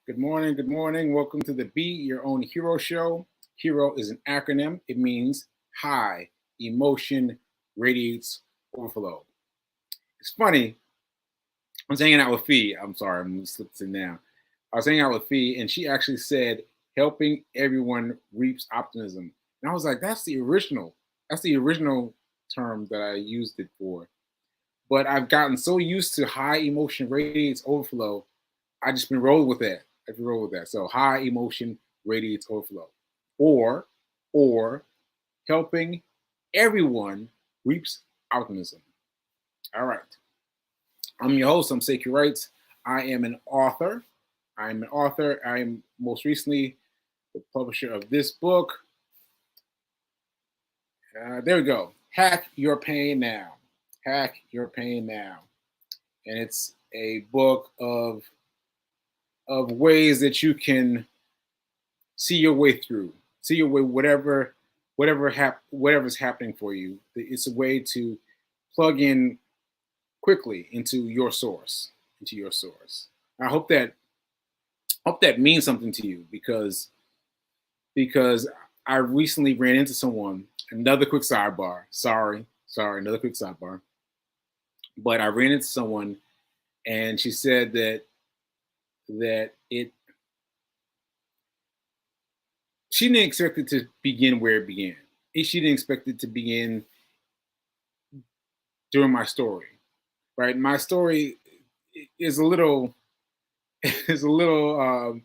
Good morning. Good morning. Welcome to the Be Your Own Hero Show. Hero is an acronym. It means high emotion radiates overflow. It's funny. I was hanging out with Fee. I'm sorry, I'm gonna slip this in now. I was hanging out with Fee, and she actually said, "Helping everyone reaps optimism." And I was like, "That's the original. That's the original term that I used it for." But I've gotten so used to high emotion radiates overflow. I just been rolling with that. I've been rolling with that. So high emotion radiates overflow, or or helping everyone reaps optimism. All right. I'm your host. I'm Saki Wrights. I am an author. I'm an author. I am most recently the publisher of this book. There we go. Hack Your Pain Now. Hack Your Pain Now. And it's a book of ways that you can see your way through, see your way whatever's happening for you. It's a way to plug in quickly into your source, I hope that means something to you because I recently ran into someone. Another quick sidebar. Sorry, another quick sidebar. But I ran into someone, and she said that it she didn't expect it to begin where it began. She didn't expect it to begin during my story, right? My story is a little is a little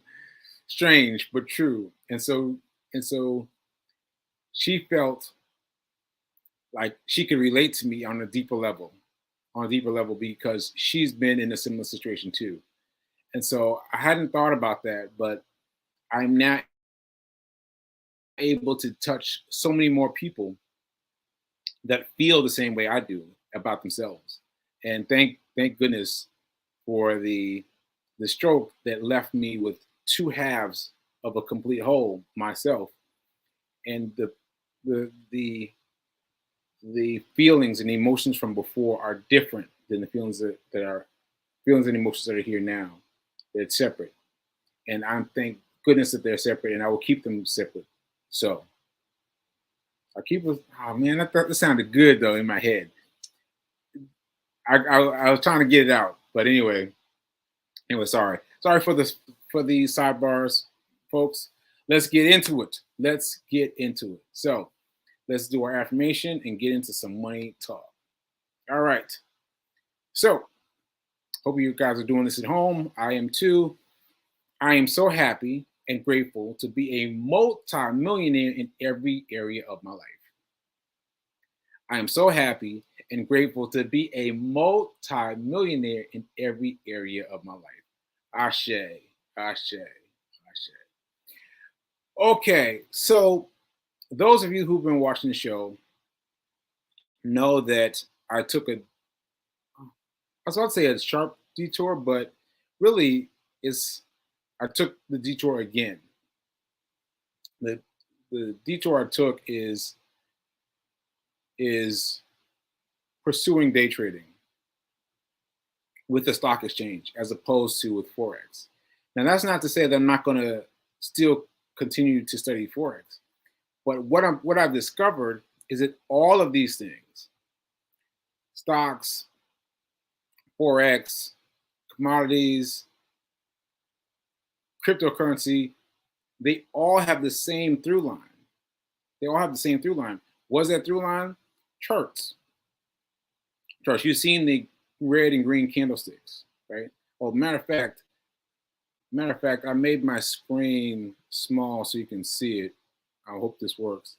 strange but true, and so she felt like she could relate to me on a deeper level because she's been in a similar situation too. And so I hadn't thought about that, but I'm now able to touch so many more people that feel the same way I do about themselves. And thank goodness for the stroke that left me with two halves of a complete whole myself. And the feelings and emotions from before are different than the feelings that are feelings and emotions that are here now. They're separate. And I'm thank goodness that they're separate, and I will keep them separate. So I keep it. Oh man, that sounded good though in my head. I was trying to get it out, but anyway, sorry for the sidebars, folks. Let's get into it. Let's get into it. So let's do our affirmation and get into some money talk. All right. So hope you guys are doing this at home. I am too. I am so happy and grateful to be a multi-millionaire in every area of my life. I am so happy and grateful to be a multi-millionaire in every area of my life. Ashe, Ashe, Ashe. Okay, so those of you who've been watching the show know that I took I was about to say a sharp detour, but really I took the detour again. The the detour I took is pursuing day trading with the stock exchange as opposed to with forex. Now that's not to say that I'm not going to still continue to study forex, but what I've discovered is that all of these things, stocks, forex, commodities, cryptocurrency, they all have the same through line. They all have the same through line. What's that through line? Charts. Charts. You've seen the red and green candlesticks, right? Well, matter of fact, I made my screen small so you can see it. I hope this works.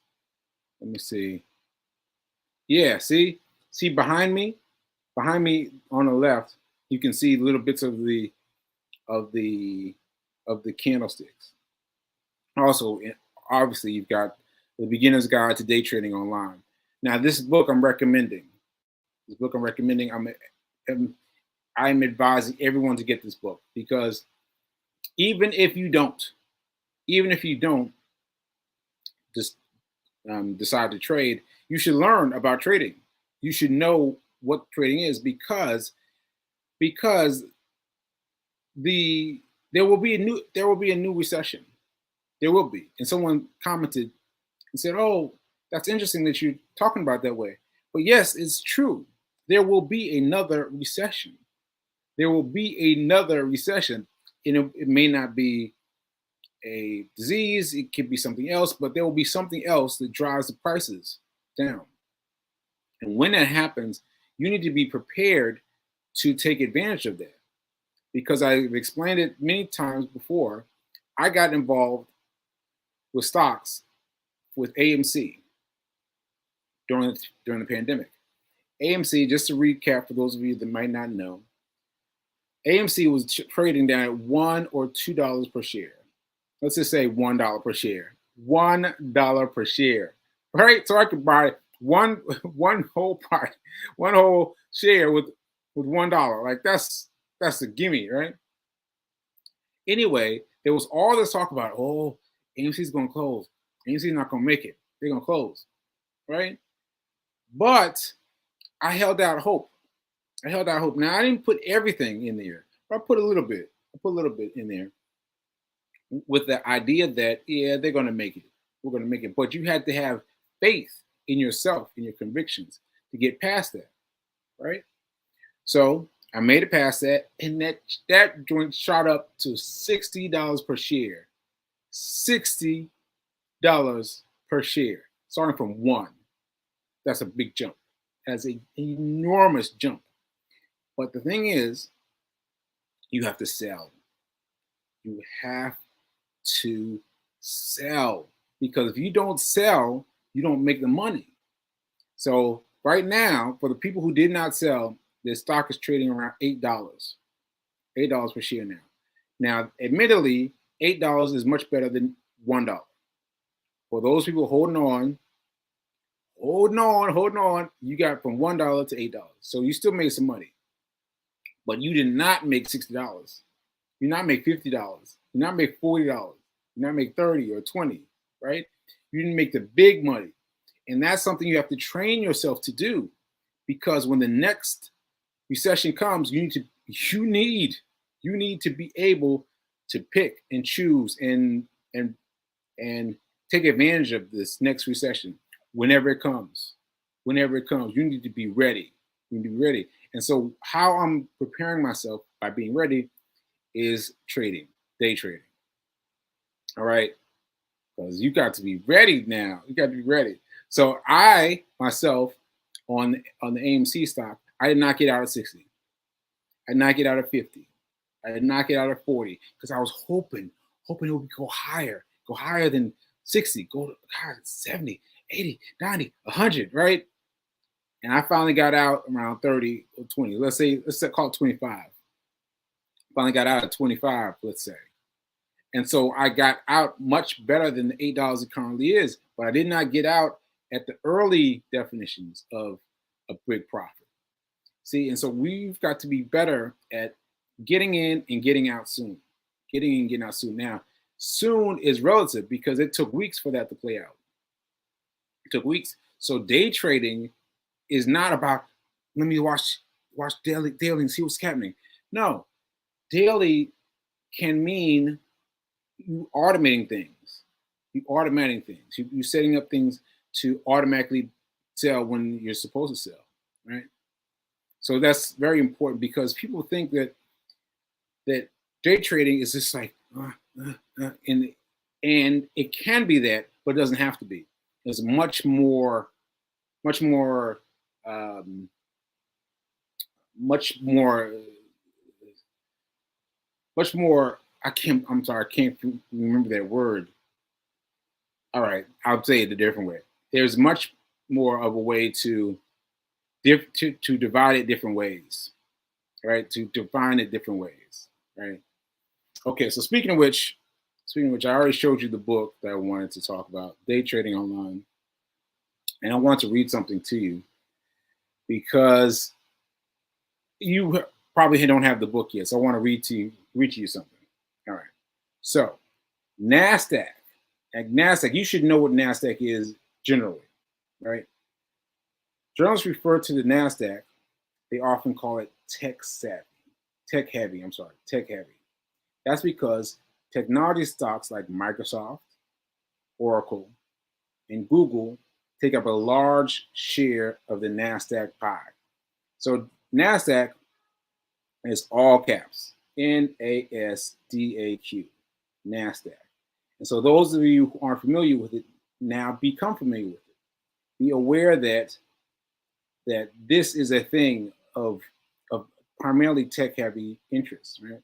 Let me see. Yeah, see behind me on the left, you can see little bits of of the the candlesticks. Also, obviously, you've got the beginner's guide to day trading online. Now, this book I'm recommending. This book I'm recommending. I'm advising everyone to get this book because even if you don't, even if you don't just decide to trade, you should learn about trading. You should know what trading is because the there will be a new recession. There will be. And someone commented and said, "Oh, that's interesting that you're talking about that way." But yes, it's true. There will be another recession. There will be another recession. It may not be a disease, it could be something else, but there will be something else that drives the prices down. And when that happens, you need to be prepared to take advantage of that. Because I've explained it many times before, I got involved with stocks with AMC during the pandemic. AMC, just to recap for those of you that might not know, AMC was trading down at $1 or $2 per share. Let's just say $1 per share. $1 per share, right? So I could buy one whole pie, one whole share with $1. Like that's a gimme, right? Anyway, there was all this talk about, oh, AMC's gonna close. AMC's not gonna make it. They're gonna close, right? But I held out hope. I held out hope. Now I didn't put everything in there, but I put a little bit. I put a little bit in there with the idea that yeah, they're gonna make it. We're gonna make it. But you had to have faith in yourself, in your convictions to get past that, right? So I made it past that, and that joint shot up to $60 per share. $60 per share, starting from one. That's a big jump. That's an enormous jump. But the thing is, you have to sell. You have to sell, because if you don't sell, you don't make the money. So right now, for the people who did not sell, the stock is trading around $8. $8 per share now. Now, admittedly, $8 is much better than $1. For those people holding on, you got from $1 to $8. So you still made some money. But you did not make $60. You did not make $50. You did not make $40. You did not make 30 or 20, right? You didn't make the big money. And that's something you have to train yourself to do, because when the next recession comes, you need to be able to pick and choose and take advantage of this next recession whenever it comes. Whenever it comes, you need to be ready. You need to be ready. And so how I'm preparing myself by being ready is trading, day trading. All right. Because you got to be ready now. You got to be ready. So I myself on the AMC stock, I did not get out at 60. I did not get out at 50. I did not get out at 40, because I was hoping it would go higher than 60, go to 70, 80, 90, 100, right? And I finally got out around 30 or 20. Let's call it 25. Finally got out at 25, let's say. And so I got out much better than the $8 it currently is, but I did not get out at the early definitions of a big profit. See, and so we've got to be better at getting in and getting out soon. Getting in and getting out soon. Now, soon is relative, because it took weeks for that to play out. It took weeks. So day trading is not about, let me watch daily and see what's happening. No, daily can mean you automating things. You setting up things to automatically sell when you're supposed to sell, right? So that's very important, because people think that day trading is just like, and it can be that, but it doesn't have to be. There's much more. I'm sorry, I can't remember that word. All right, I'll say it a different way. There's much more of a way to divide it different ways, right? To define it different ways, right? Okay, so speaking of which, I already showed you the book that I wanted to talk about, Day Trading Online. And I want to read something to you, because you probably don't have the book yet. So I want to read to you something. All right. So NASDAQ. At NASDAQ, you should know what NASDAQ is generally, right? Journalists refer to the NASDAQ, they often call it tech heavy. That's because technology stocks like Microsoft, Oracle, and Google take up a large share of the NASDAQ pie. So NASDAQ is all caps, NASDAQ, NASDAQ. And so those of you who aren't familiar with it now become familiar with it. Be aware that this is a thing of primarily tech heavy interests, right?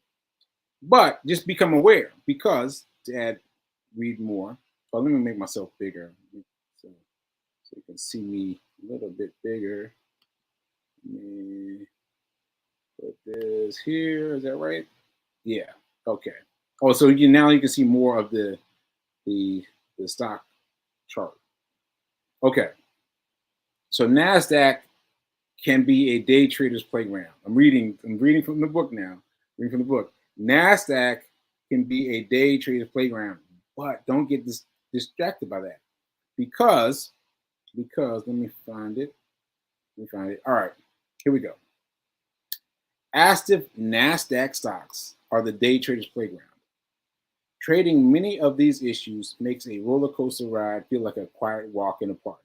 But just become aware because to read more. Oh, let me make myself bigger so you can see me a little bit bigger. Let me put this here. Is that right? Yeah. Okay. Oh, so now you can see more of the stock chart. Okay. So NASDAQ can be a day trader's playground. I'm reading from the book now. Reading from the book. NASDAQ can be a day trader's playground, but don't get distracted by that. Because let me find it. All right, here we go. Active NASDAQ stocks are the day trader's playground. Trading many of these issues makes a roller coaster ride feel like a quiet walk in the park.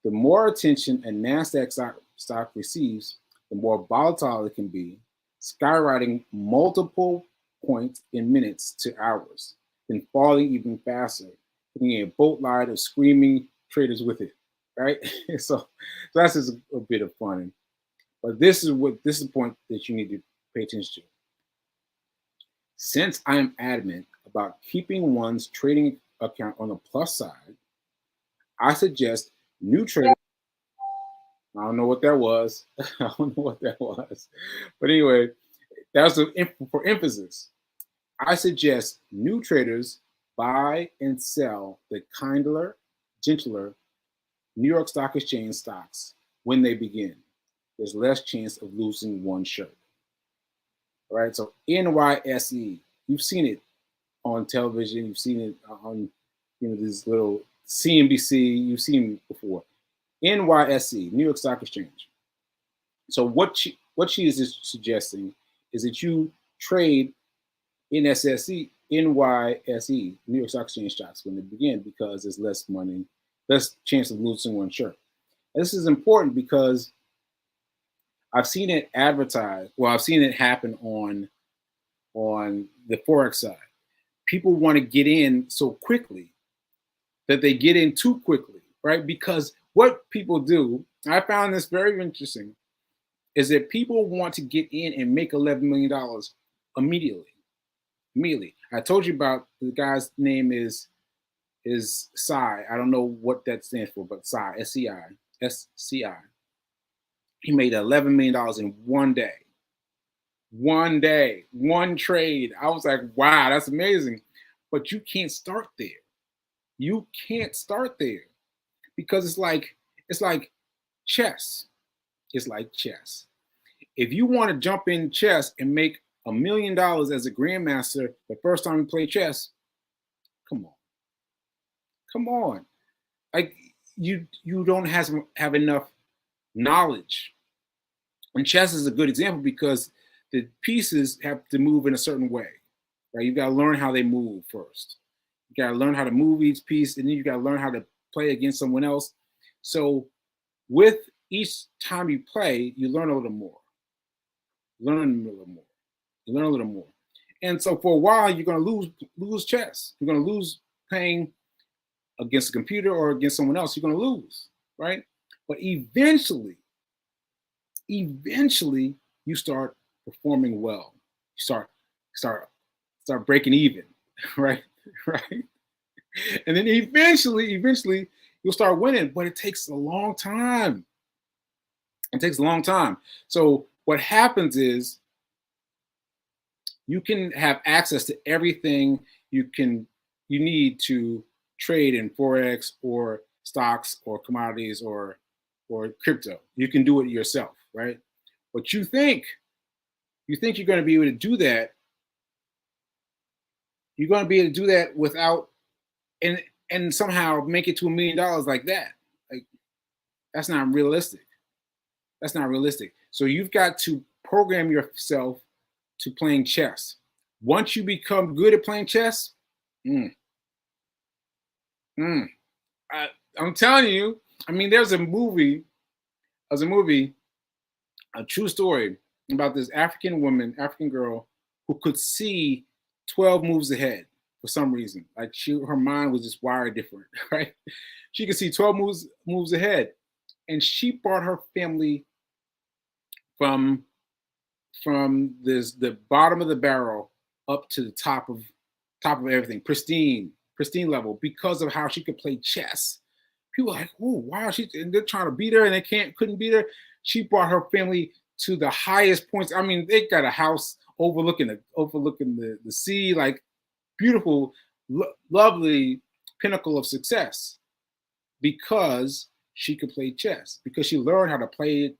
The more attention a NASDAQ stock receives, the more volatile it can be, skyrocketing multiple points in minutes to hours, then falling even faster, hitting a boatload of screaming traders with it. Right? So that's just a bit of fun. But this is the point that you need to pay attention to. Since I am adamant about keeping one's trading account on the plus side, I suggest new traders. I don't know what that was. I don't know what that was. But anyway, that's for emphasis. I suggest new traders buy and sell the gentler New York Stock Exchange stocks when they begin. There's less chance of losing one shirt. All right, so NYSE, you've seen it on television, you've seen it on this little CNBC, you've seen it before. NYSE, New York Stock Exchange. So what she is suggesting is that you trade NYSE, New York Stock Exchange stocks when they begin because there's less money, less chance of losing one shirt. And this is important because I've seen it advertised. Well, I've seen it happen on the Forex side. People want to get in so quickly that they get in too quickly, right? Because what people do, I found this very interesting, is that people want to get in and make $11 million immediately. Immediately. I told you about the guy's name is Sai. I don't know what that stands for, but Sai, SCI. He made $11 million in one day. One day, one trade. I was like, wow, that's amazing. But you can't start there. You can't start there because it's like chess. It's like chess. If you want to jump in chess and make $1 million as a grandmaster the first time you play chess, come on. Like you don't have enough knowledge. And chess is a good example because the pieces have to move in a certain way, right? You got to learn how they move first. You got to learn how to move each piece, and then you got to learn how to play against someone else. So with each time you play, you learn a little more. You learn a little more. And so for a while, you're going to lose chess. You're going to lose playing against a computer or against someone else. You're going to lose, right? But eventually, you start performing well. You start breaking even, right? Right. And then eventually you'll start winning, but it takes a long time. It takes a long time. So what happens is you can have access to everything you need to trade in Forex or stocks or commodities or crypto. You can do it yourself, right? But you think you're going to be able to do that. You're going to be able to do that without and somehow make it to $1 million like that. Like that's not realistic. That's not realistic. So you've got to program yourself to playing chess. Once you become good at playing chess, mm, mm, I'm telling you. I mean, there's a movie, a true story about this African woman, African girl, who could see 12 moves ahead for some reason. Like her mind was just wired different, right? She could see 12 moves ahead, and she brought her family from the bottom of the barrel up to the top of everything, pristine level, because of how she could play chess. People are like, oh wow, and they're trying to beat her and they couldn't beat her. She brought her family to the highest points. I mean, they got a house overlooking the sea, like beautiful, lovely pinnacle of success, because she could play chess, because she learned how to play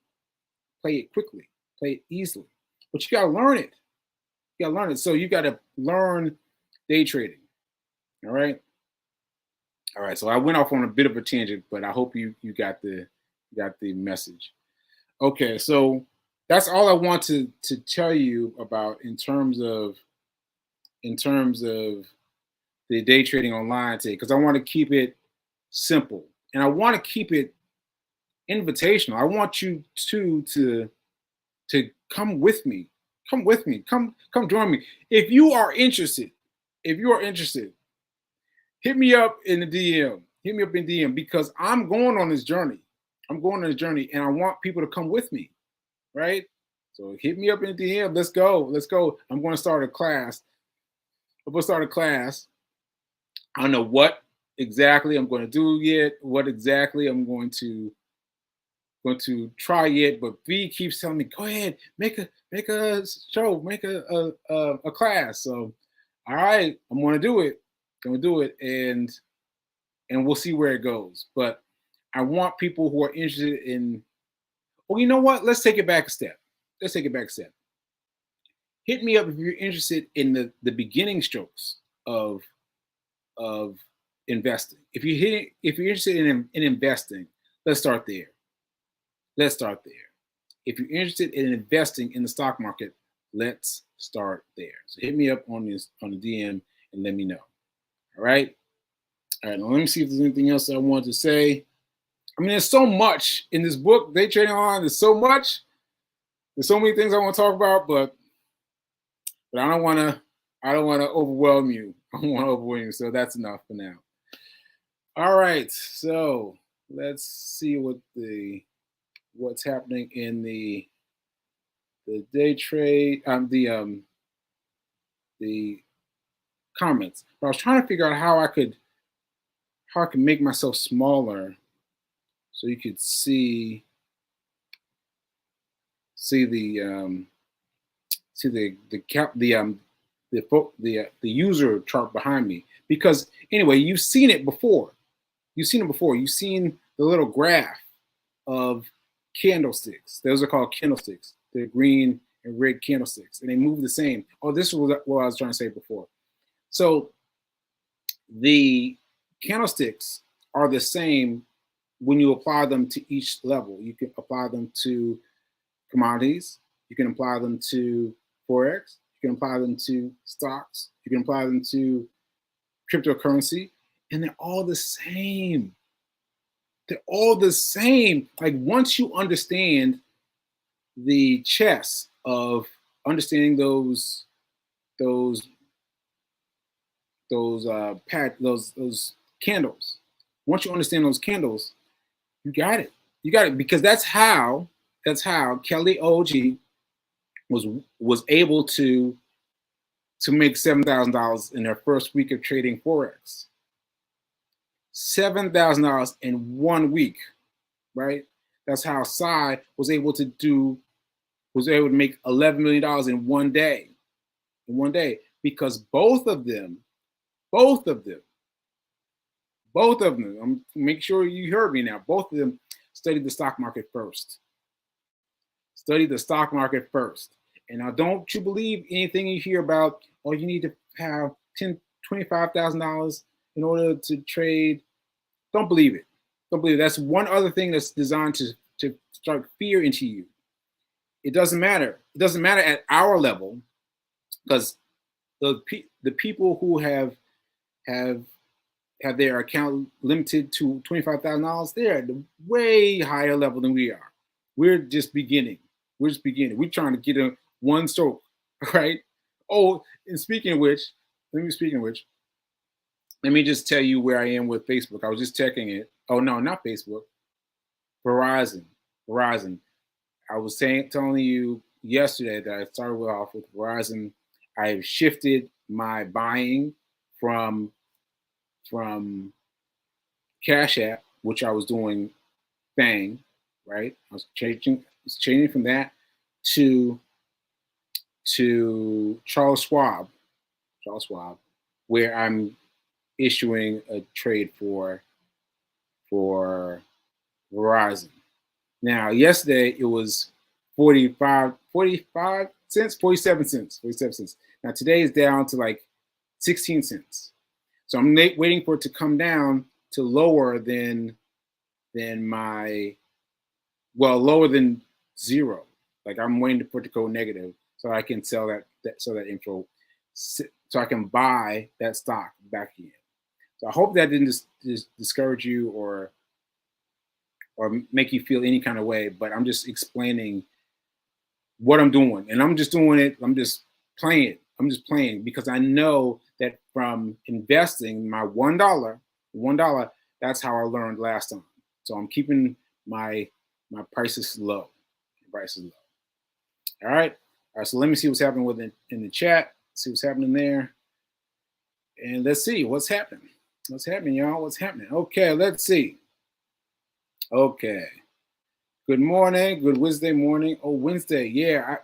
it quickly, play it easily. But you gotta learn it. You gotta learn it. So you gotta learn day trading. All right. All right. So I went off on a bit of a tangent, but I hope you got the message. Okay, so that's all I want to tell you about in terms of the day trading online today, because I want to keep it simple and I want to keep it invitational. I want you to come with me. Come with me. Come join me. If you are interested, hit me up in the DM. Hit me up in DM, because I'm going on this journey. I'm going on this journey and I want people to come with me, right? So hit me up in the DM. Let's go. Let's go. I'm going to start a class. I'm going to start a class. I don't know what exactly I'm going to do yet, what exactly I'm going to try yet, but V keeps telling me, go ahead, make a show, make a class. So, all right, I'm going to do it. I'm going to do it, and we'll see where it goes. But I want people who are interested in. Well, you know what? Let's take it back a step. Let's take it back a step. Hit me up if you're interested in the beginning strokes of investing. If you're interested in investing, let's start there. Let's start there. If you're interested in investing in the stock market, let's start there. So hit me up on the DM and let me know. All right. All right. Now let me see if there's anything else I want to say. I mean, there's so much in this book, Day Trading Online. There's so much. There's so many things I want to talk about, but I don't want to overwhelm you. I don't want to overwhelm you. So that's enough for now. All right. So let's see what's happening in the day trade, the comments. But I was trying to figure out how I could make myself smaller so you could see the user chart behind me, because anyway, you've seen it before. You've seen the little graph of candlesticks. Those are called candlesticks. They're green and red candlesticks, and they move the same. Oh, this was what I was trying to say before. So the candlesticks are the same when you apply them to each level. You can apply them to commodities. You can apply them to Forex. You can apply them to stocks. You can apply them to cryptocurrency, and they're all the same. They're all the same. Like, once you understand the chess of understanding those candles. Once you understand those candles, you got it. You got it, because that's how Kelly OG was able to make $7,000 in her first week of trading Forex. $7,000 in 1 week, right? That's how Sai was able to make $11 million in 1 day. In 1 day, because both of them, make sure you heard me now, both of them studied the stock market first. Study the stock market first. And now, don't you believe anything you hear about, oh, you need to have $25,000 in order to trade. Don't believe it. Don't believe it. That's one other thing that's designed to start fear into you. It doesn't matter. It doesn't matter at our level, because the people who have have their account limited to $25,000, they're at a way higher level than we are. We're just beginning. We're just beginning. We're trying to get a one stroke, right? Oh, and speaking of which, let me just tell you where I am with Facebook. I was just checking it. Oh no, not Facebook. Verizon. Verizon. I was telling you yesterday that I started off with Verizon. I've shifted my buying from Cash App, which I was doing Bang, right? I was changing from that to Charles Schwab, where I'm issuing a trade for Verizon. Now, yesterday it was 45 cents, 47 cents, 47 cents. Now today is down to like 16 cents. So I'm waiting for it to come down to lower than my lower than zero. Like I'm waiting for it to go negative so I can sell that info, so I can buy that stock back again. So I hope that didn't just discourage you or make you feel any kind of way. But I'm just explaining what I'm doing, and I'm just doing it. I'm just playing. I'm just playing because I know that from investing my $1, that's how I learned last time. So I'm keeping my prices low. Prices low. All right. All right. So let me see what's happening in the chat. See what's happening there, and let's see what's happening. What's happening, y'all? What's happening? Okay. Let's see. Okay. Good morning. Good Wednesday morning. Oh, Wednesday. Yeah, I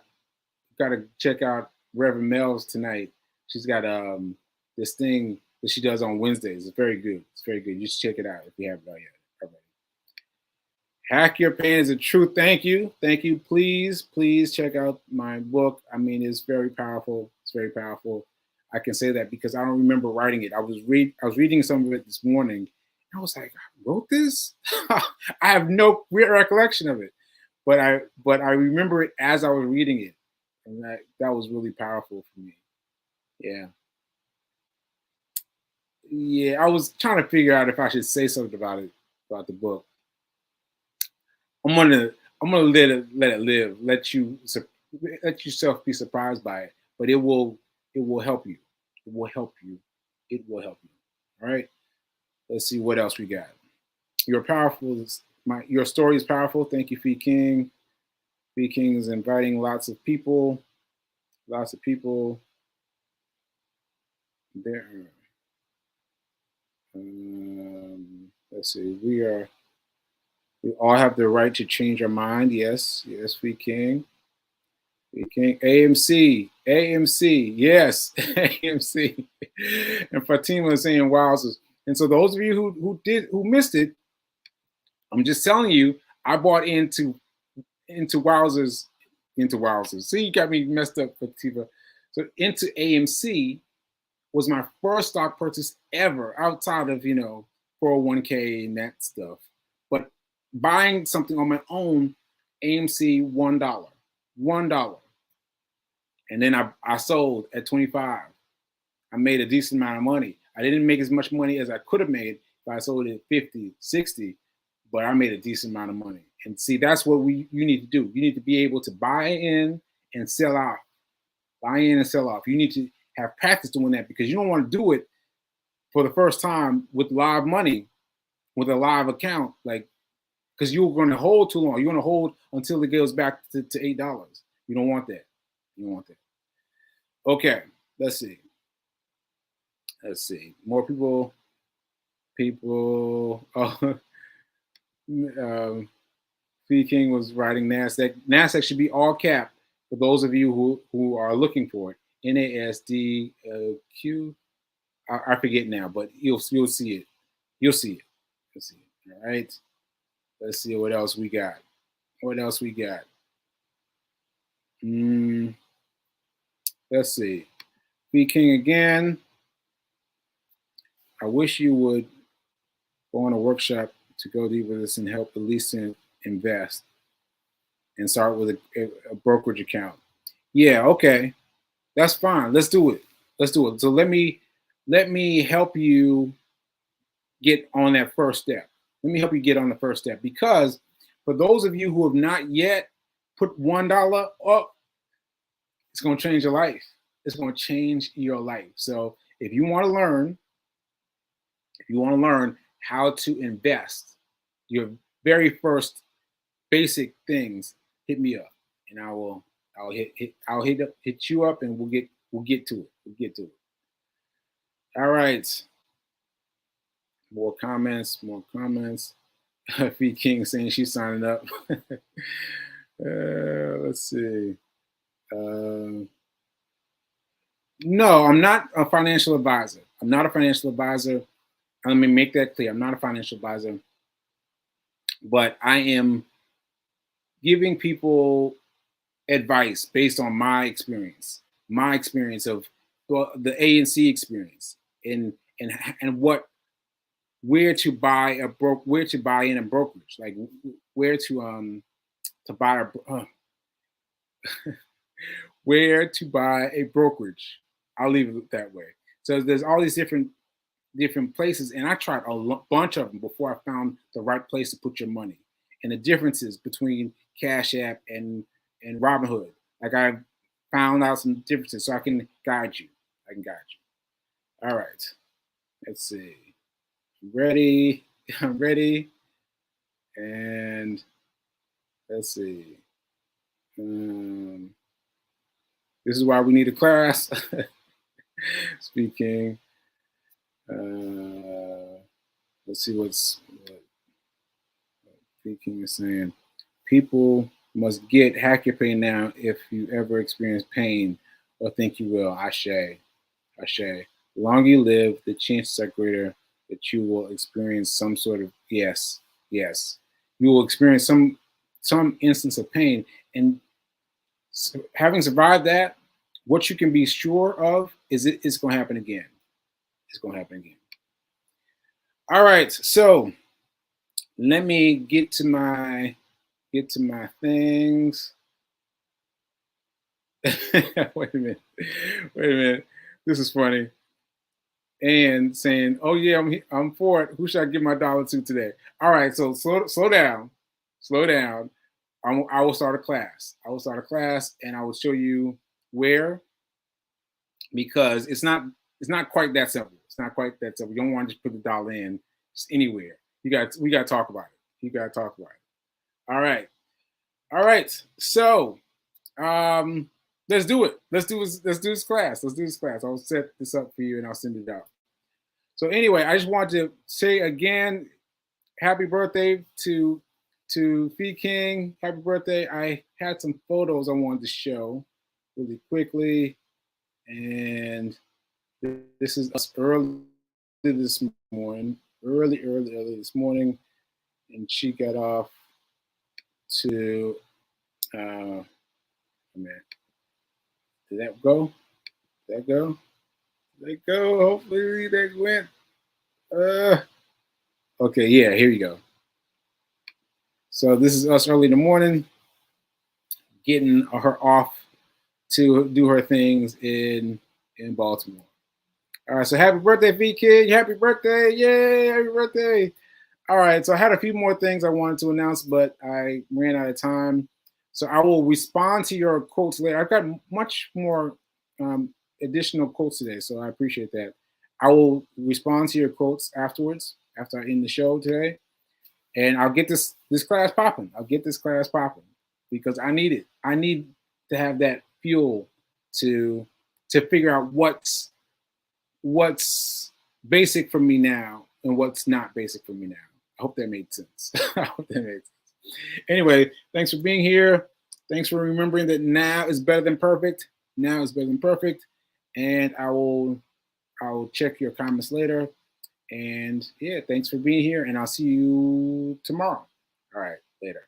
gotta check out Reverend Mel's tonight. She's got this thing that she does on Wednesdays. It's very good. It's very good. You should check it out if you haven't yet. Already. Hack Your Pain is a truth. Thank you. Thank you. Please check out my book. I mean, it's very powerful. It's very powerful. I can say that because I don't remember writing it. I was reading some of it this morning. I was like, I wrote this? I have no recollection of it. But I remember it as I was reading it. And that was really powerful for me. Yeah. Yeah, I was trying to figure out if I should say something about the book. I'm gonna let it live. Let yourself be surprised by it. But it will help you. It will help you. It will help you. All right. Let's see what else we got. You're powerful. Your story is powerful. Thank you, Fee King. Fee King is inviting lots of people. Lots of people. There. Let's see. We all have the right to change our mind. Yes, Fee King. Fee King. AMC. Yes, AMC. And Fatima is saying wowzers. And so those of you who missed it, I'm just telling you, I bought into wowzers. See, you got me messed up, Fatima. So into AMC was my first stock purchase ever outside of 401k and that stuff. But buying something on my own, AMC $1, and then I sold at 25. I made a decent amount of money. I didn't make as much money as I could have made if I sold it at 50, 60, but I made a decent amount of money. And see, that's what you need to do. You need to be able to buy in and sell out. Buy in and sell off. You need to have practice doing that because you don't want to do it for the first time with live money, with a live account, like because you're going to hold too long. You're going to hold until it goes back to $8. You don't want that. You don't want that. Okay, let's see. More people. Oh, Fee King was writing NASDAQ. NASDAQ should be all cap for those of you who are looking for it. NASDQ. I forget now, but you'll see it. You'll see it. All right. Let's see what else we got. Let's see. Fee King again. I wish you would go on a workshop to go deep with this and help at least invest and start with a brokerage account. Yeah, okay. That's fine. Let's do it. Let's do it. So let me help you get on that first step. Let me help you get on the first step, because for those of you who have not yet put $1 up, it's going to change your life. It's going to change your life. So if you want to learn, how to invest your very first basic things, hit me up, and I'll hit you up, and we'll get to it. We'll get to it. All right. More comments. Fee King saying she's signing up. Let's see. No, I'm not a financial advisor. Let me make that clear. I'm not a financial advisor, but I am giving people advice based on my experience of the A and C experience, and where to buy in a brokerage, like where to buy where to buy a brokerage. I'll leave it that way. So there's all these different places, and I tried a bunch of them before I found the right place to put your money, and the differences between Cash App and Robinhood. Like, I found out some differences, so I can guide you. All right. Let's see. I'm ready. And let's see. This is why we need a class. Speaking. Let's see what Speaking is saying. People must get hack your pain now if you ever experience pain or think you will. Ashe. The longer you live, the chances are greater that you will experience some sort of yes. You will experience some instance of pain, and having survived that, what you can be sure of is it's going to happen again. All right, so let me get to my things. Wait a minute. This is funny. And saying, "Oh yeah, I'm for it. Who should I give my dollar to today?" All right, so slow down. I will start a class. And I will show you where, because it's not quite that simple. You don't want to just put the dollar in just anywhere. We got to talk about it. All right. So, let's do it. Let's do this class. I'll set this up for you and I'll send it out. So anyway, I just want to say again, happy birthday to Fee King. Happy birthday. I had some photos I wanted to show really quickly. And this is us early this morning. And she got off to did that go? Hopefully that went. Okay, yeah, here you go. So this is us early in the morning, getting her off to do her things in Baltimore. All right, so happy birthday, V Kid. Happy birthday. Yay, happy birthday. All right, so I had a few more things I wanted to announce, but I ran out of time. So I will respond to your quotes later. I've got much more additional quotes today, so I appreciate that. I will respond to your quotes afterwards, after I end the show today. And I'll get this class popping. Because I need it. I need to have that fuel to figure out what's basic for me now and what's not basic for me now. I hope that made sense. Anyway, thanks for being here. Thanks for remembering that now is better than perfect. And I will check your comments later. And yeah, thanks for being here. And I'll see you tomorrow. All right, later.